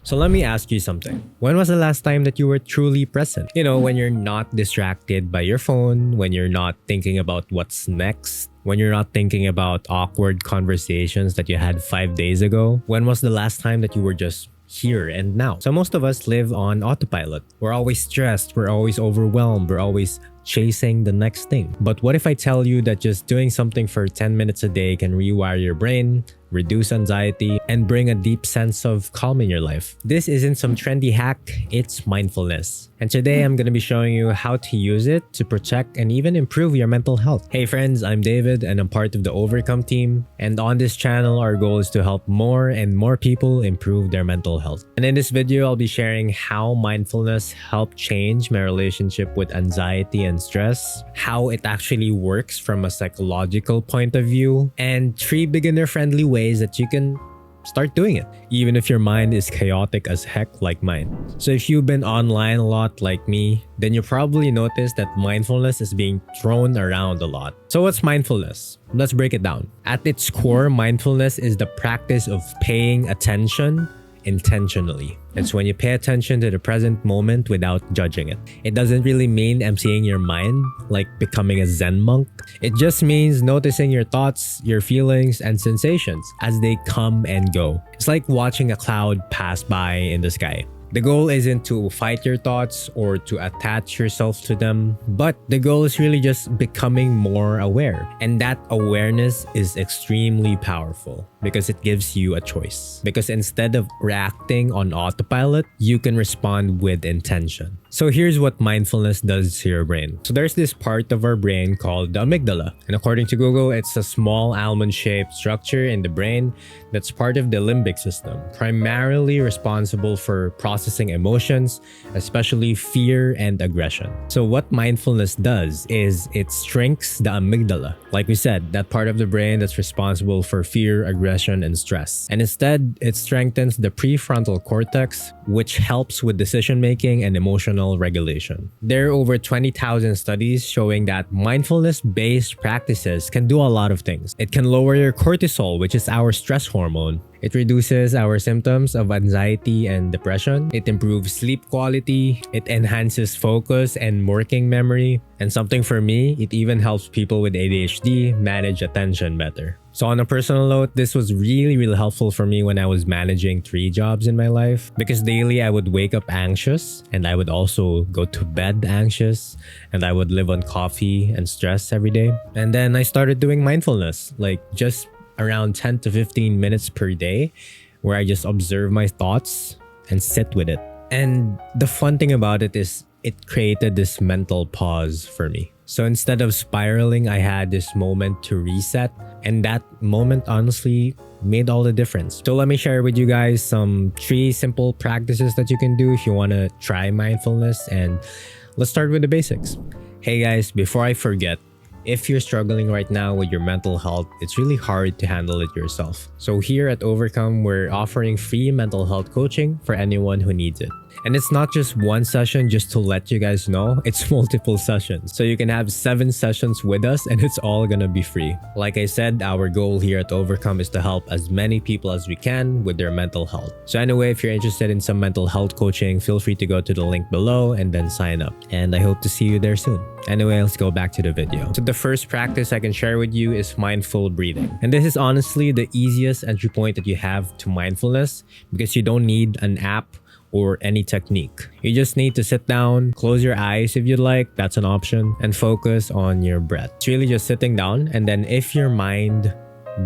So let me ask you something. When was the last time that you were truly present? You know, when you're not distracted by your phone, when you're not thinking about what's next, when you're not thinking about awkward conversations that you had 5 days ago. When was the last time that you were just here and now? So most of us live on autopilot. We're always stressed, we're always overwhelmed, we're always chasing the next thing. But what if I tell you that just doing something for 10 minutes a day can rewire your brain, reduce anxiety, and bring a deep sense of calm in your life? This isn't some trendy hack, it's mindfulness. And today I'm going to be showing you how to use it to protect and even improve your mental health. Hey friends, I'm David and I'm part of the Overcome team. And on this channel, our goal is to help more and more people improve their mental health. And in this video, I'll be sharing how mindfulness helped change my relationship with anxiety and stress, how it actually works from a psychological point of view, and 3 beginner-friendly ways that you can start doing it, even if your mind is chaotic as heck like mine. So if you've been online a lot like me, then you probably noticed that mindfulness is being thrown around a lot. So what's mindfulness? Let's break it down. At its core, mindfulness is the practice of paying attention intentionally. It's when you pay attention to the present moment without judging it. It doesn't really mean emptying your mind, like becoming a Zen monk. It just means noticing your thoughts, your feelings, and sensations as they come and go. It's like watching a cloud pass by in the sky. The goal isn't to fight your thoughts or to attach yourself to them, but the goal is really just becoming more aware. And that awareness is extremely powerful because it gives you a choice. Because instead of reacting on autopilot, you can respond with intention. So here's what mindfulness does to your brain. So there's this part of our brain called the amygdala. And according to Google, it's a small almond-shaped structure in the brain that's part of the limbic system, primarily responsible for processing emotions, especially fear and aggression. So what mindfulness does is it shrinks the amygdala. Like we said, that part of the brain that's responsible for fear, aggression, and stress. And instead, it strengthens the prefrontal cortex, which helps with decision-making and emotional regulation. There are over 20,000 studies showing that mindfulness-based practices can do a lot of things. It can lower your cortisol, which is our stress hormone. It reduces our symptoms of anxiety and depression. It improves sleep quality. It enhances focus and working memory. And something for me, it even helps people with ADHD manage attention better. So on a personal note, this was really helpful for me when I was managing 3 jobs in my life, because daily I would wake up anxious and I would also go to bed anxious and I would live on coffee and stress every day. And then I started doing mindfulness, like just around 10 to 15 minutes per day, where I just observe my thoughts and sit with it. And the fun thing about it is it created this mental pause for me. So instead of spiraling, I had this moment to reset, and that moment honestly made all the difference. So let me share with you guys some 3 simple practices that you can do if you want to try mindfulness, and let's start with the basics. Hey guys, before I forget, if you're struggling right now with your mental health, it's really hard to handle it yourself. So here at Overcome, we're offering free mental health coaching for anyone who needs it. And it's not just one session, just to let you guys know, it's multiple sessions. So you can have 7 sessions with us and it's all gonna be free. Like I said, our goal here at Overcome is to help as many people as we can with their mental health. So anyway, if you're interested in some mental health coaching, feel free to go to the link below and then sign up. And I hope to see you there soon. Anyway, let's go back to the video. So the first practice I can share with you is mindful breathing. And this is honestly the easiest entry point that you have to mindfulness, because you don't need an app or any technique. You just need to sit down, close your eyes if you'd like, that's an option, and focus on your breath. It's really just sitting down, and then if your mind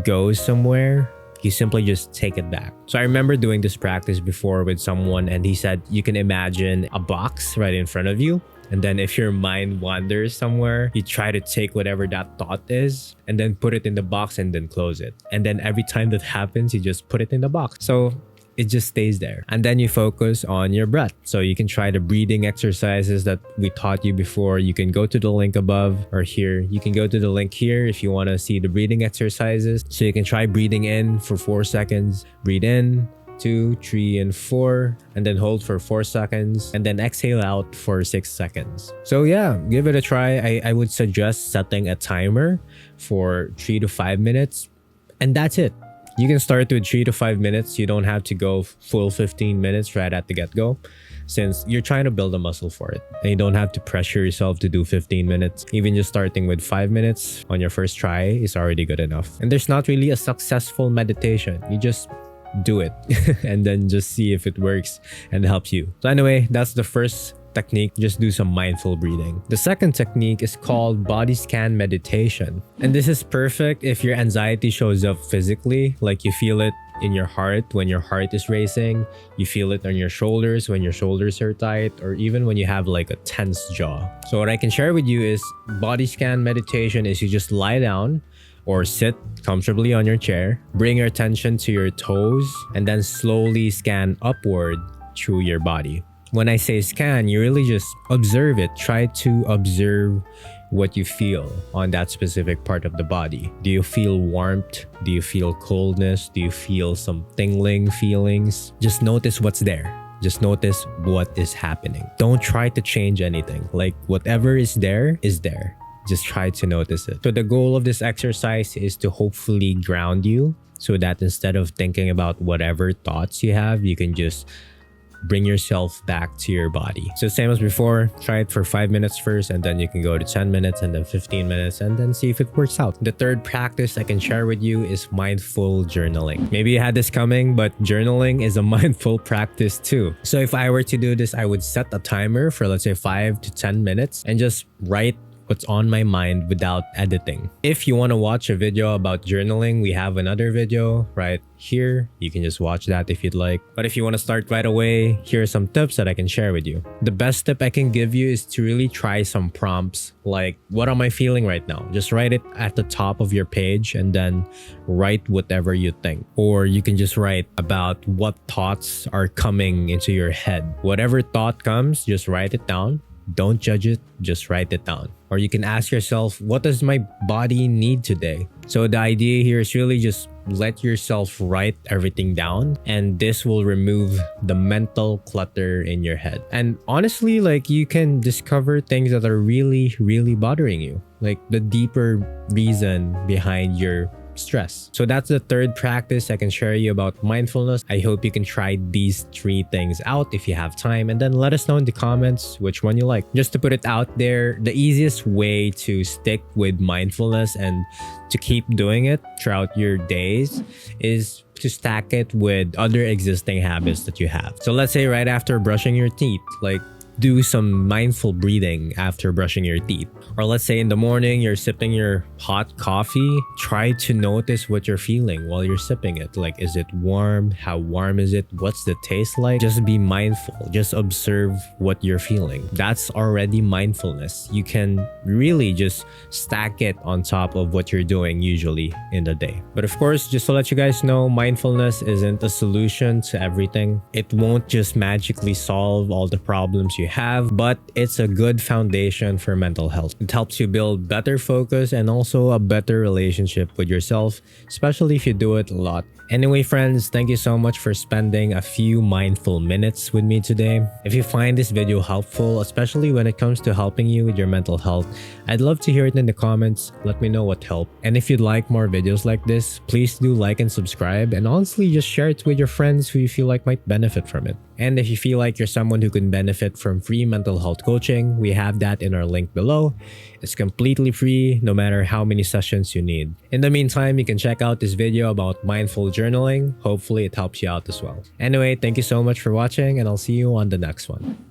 goes somewhere, you simply just take it back. So I remember doing this practice before with someone, and he said you can imagine a box right in front of you. And then if your mind wanders somewhere, you try to take whatever that thought is and then put it in the box and then close it. And then every time that happens, you just put it in the box. So it just stays there. And then you focus on your breath. So you can try the breathing exercises that we taught you before. You can go to the link above or here. You can go to the link here if you want to see the breathing exercises. So you can try breathing in for 4 seconds, breathe in, 2, 3, and 4, and then hold for 4 seconds, and then exhale out for 6 seconds. So yeah, give it a try. I would suggest setting a timer for 3 to 5 minutes, and that's it. You can start with 3 to 5 minutes. You don't have to go full 15 minutes right at the get-go, since you're trying to build a muscle for it. And you don't have to pressure yourself to do 15 minutes. Even just starting with 5 minutes on your first try is already good enough. And there's not really a successful meditation. You just do it and then just see if it works and helps you. So anyway, that's the first technique. Just do some mindful breathing. The second technique is called body scan meditation. And this is perfect if your anxiety shows up physically, like you feel it in your heart when your heart is racing, you feel it on your shoulders when your shoulders are tight, or even when you have like a tense jaw. So what I can share with you is body scan meditation is you just lie down or sit comfortably on your chair, bring your attention to your toes, and then slowly scan upward through your body. When I say scan, you really just observe it. Try to observe what you feel on that specific part of the body. Do you feel warmth? Do you feel coldness? Do you feel some tingling feelings? Just notice what's there. Just notice what is happening. Don't try to change anything. Like whatever is there is there. Just try to notice it. So the goal of this exercise is to hopefully ground you so that instead of thinking about whatever thoughts you have, you can just bring yourself back to your body. So same as before, try it for 5 minutes first, and then you can go to 10 minutes and then 15 minutes and then see if it works out. The third practice I can share with you is mindful journaling. Maybe you had this coming, but journaling is a mindful practice too. So if I were to do this, I would set a timer for let's say 5 to 10 minutes and just write what's on my mind without editing. If you want to watch a video about journaling, we have another video right here. You can just watch that if you'd like. But if you want to start right away, here are some tips that I can share with you. The best tip I can give you is to really try some prompts like, what am I feeling right now? Just write it at the top of your page and then write whatever you think. Or you can just write about what thoughts are coming into your head. Whatever thought comes, just write it down. Don't judge it, just write it down. Or you can ask yourself, what does my body need today? So the idea here is really just let yourself write everything down, and this will remove the mental clutter in your head. And honestly, like you can discover things that are really, really bothering you, like the deeper reason behind your stress. So that's the third practice I can share you about mindfulness. I hope you can try these 3 things out if you have time, and then let us know in the comments which one you like. Just to put it out there, the easiest way to stick with mindfulness and to keep doing it throughout your days is to stack it with other existing habits that you have. So let's say right after brushing your teeth, like do some mindful breathing after brushing your teeth. Or let's say in the morning, you're sipping your hot coffee. Try to notice what you're feeling while you're sipping it. Like, is it warm? How warm is it? What's the taste like? Just be mindful. Just observe what you're feeling. That's already mindfulness. You can really just stack it on top of what you're doing usually in the day. But of course, just to let you guys know, mindfulness isn't a solution to everything. It won't just magically solve all the problems you have, but it's a good foundation for mental health. It helps you build better focus and also a better relationship with yourself, especially if you do it a lot. Anyway, friends, thank you so much for spending a few mindful minutes with me today. If you find this video helpful, especially when it comes to helping you with your mental health, I'd love to hear it in the comments. Let me know what helped. And if you'd like more videos like this, please do like and subscribe, and honestly, just share it with your friends who you feel like might benefit from it. And if you feel like you're someone who can benefit from free mental health coaching, we have that in our link below. It's completely free, no matter how many sessions you need. In the meantime, you can check out this video about mindful journaling. Hopefully it helps you out as well. Anyway, thank you so much for watching, and I'll see you on the next one.